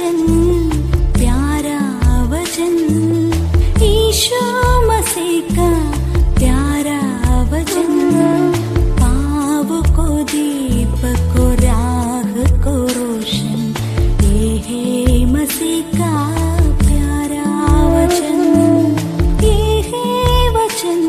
वचन, प्यारा वचन, ईशो मसीह का प्यारा वचन, पाव को दीप को राह को रोशन, ये है मसीह का प्यारा वचन, ये है वचन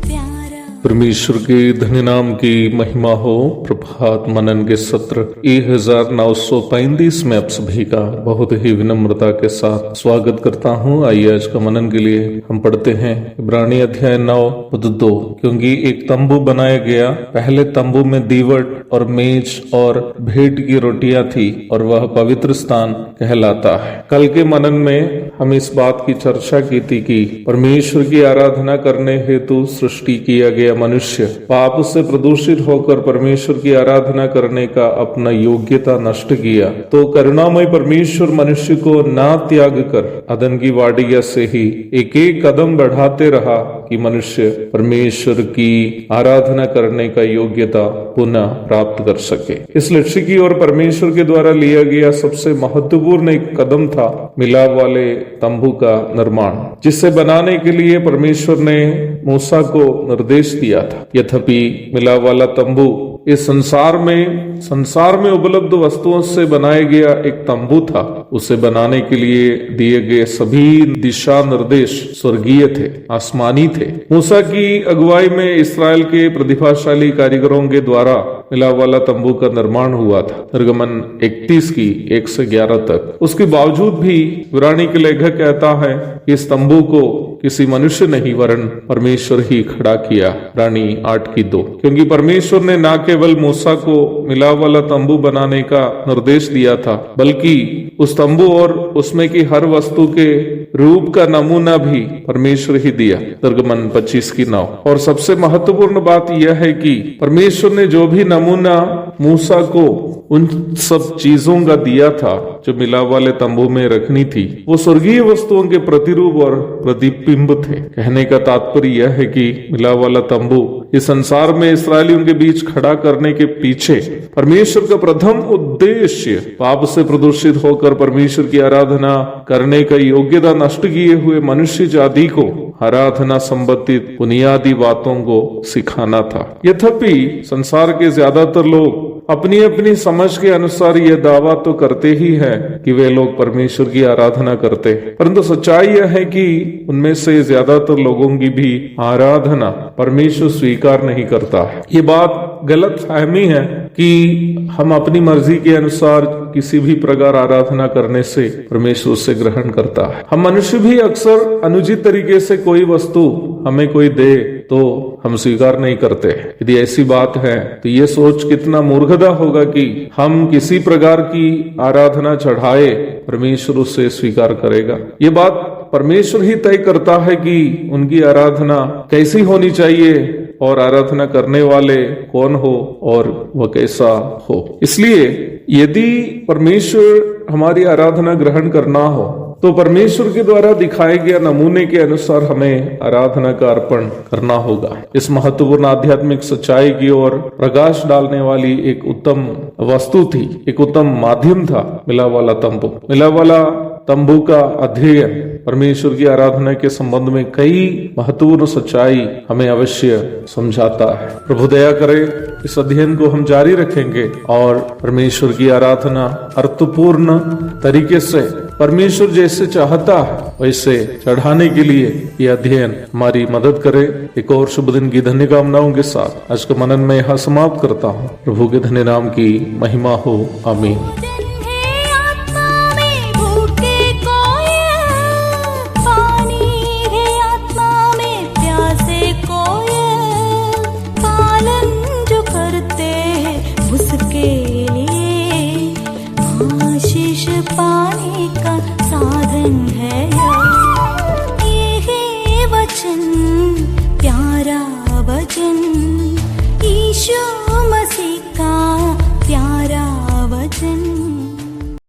प्यारा। परमेश्वर के धन्य नाम की महिमा हो। प्रभात मनन के सत्र 1935 में आप सभी का बहुत ही विनम्रता के साथ स्वागत करता हूँ। आइए आज का मनन के लिए हम पढ़ते हैं इब्रानी अध्याय 9 पद 2। क्योंकि एक तंबू बनाया गया, पहले तंबू में दीवट और मेज और भेंट की रोटियां थी और वह पवित्र स्थान कहलाता है। कल के मनन में हम इस बात की चर्चा की थी कि परमेश्वर की आराधना करने हेतु सृष्टि किया गया मनुष्य पाप से प्रदूषित होकर परमेश्वर की आराधना करने का अपना योग्यता नष्ट किया, तो करुणामय परमेश्वर मनुष्य को ना त्याग कर अदन की वाटिका से ही एक एक कदम बढ़ाते रहा कि मनुष्य परमेश्वर की आराधना करने का योग्यता पुनः प्राप्त कर सके। इस लक्ष्य की ओर परमेश्वर के द्वारा लिया गया सबसे महत्वपूर्ण एक कदम था मिलाप वाले तंबू का निर्माण, जिसे बनाने के लिए परमेश्वर ने मूसा को निर्देश दिया था। यद्यपि मिलाप वाला तंबू इस संसार में उपलब्ध वस्तुओं से बनाया गया एक तंबू था, उसे बनाने के लिए दिए गए सभी दिशा निर्देश स्वर्गीय थे, आसमानी थे। मूसा की अगुवाई में इस्राएल के प्रतिभाशाली कारीगरों के द्वारा मिलाप वाला तंबू का निर्माण हुआ था। निर्गमन 31 की 1 से 11 तक। उसके बावजूद भी इब्रानी के लेखक कहता है कि इस तंबू को किसी मनुष्य नहीं वरन परमेश्वर ही खड़ा किया। इब्रानी 8 की 2। क्योंकि परमेश्वर ने न केवल मूसा को मिलाप वाला तंबू बनाने का निर्देश दिया था, बल्कि उस तंबू और उसमें की हर वस्तु के रूप का नमूना भी परमेश्वर ही दिया। निर्गमन 25 की 9। और सबसे महत्वपूर्ण बात यह है कि परमेश्वर ने जो भी नमूना मूसा को उन सब चीजों का दिया था जो मिलाप वाले तंबू में रखनी थी, वो स्वर्गीय वस्तुओं के प्रतिरूप और प्रतिबिंब थे। कहने का तात्पर्य यह है कि मिलाप वाला तंबू इस संसार में इस्राएलियों के बीच खड़ा करने के पीछे परमेश्वर का प्रथम उद्देश्य पाप से प्रदूषित होकर परमेश्वर की आराधना करने का योग्यता नष्ट किए हुए मनुष्य जाति को आराधना संबंधित बुनियादी बातों को सिखाना था। यद्यपि संसार के ज्यादातर लोग अपनी अपनी समझ के अनुसार यह दावा तो करते ही है कि वे लोग परमेश्वर की आराधना करते, परंतु सच्चाई यह है कि उनमें से ज्यादातर लोगों की भी आराधना परमेश्वर स्वीकार नहीं करता है। ये बात गलत फहमी है कि हम अपनी मर्जी के अनुसार किसी भी प्रकार आराधना करने से परमेश्वर उसे ग्रहण करता है। हम मनुष्य भी अक्सर अनुचित तरीके से कोई वस्तु हमें कोई दे तो हम स्वीकार नहीं करते। यदि ऐसी बात है तो ये सोच कितना मूर्खता होगा कि हम किसी प्रकार की आराधना चढ़ाए परमेश्वर उसे स्वीकार करेगा। ये बात परमेश्वर ही तय करता है कि उनकी आराधना कैसी होनी चाहिए और आराधना करने वाले कौन हो और वह कैसा हो। इसलिए यदि परमेश्वर हमारी आराधना ग्रहण करना हो तो परमेश्वर के द्वारा दिखाए गए नमूने के अनुसार हमें आराधना का अर्पण करना होगा। इस महत्वपूर्ण आध्यात्मिक सच्चाई की ओर प्रकाश डालने वाली एक उत्तम वस्तु थी, एक उत्तम माध्यम था मिलाप वाला तंबू। मिलाप वाला तंबू का अध्ययन परमेश्वर की आराधना के संबंध में कई महत्वपूर्ण सच्चाई हमें अवश्य समझाता है। प्रभु दया करे इस अध्ययन को हम जारी रखेंगे और परमेश्वर की आराधना अर्थपूर्ण तरीके से परमेश्वर जैसे चाहता है वैसे चढ़ाने के लिए यह अध्ययन हमारी मदद करे। एक और शुभ दिन की धन्य कामनाओं के साथ आज का मनन में यहाँ समाप्त करता हूँ। प्रभु के धन्य नाम की महिमा हो। आमीन। पाने का साधन है ये है वचन, प्यारा वचन, ईशो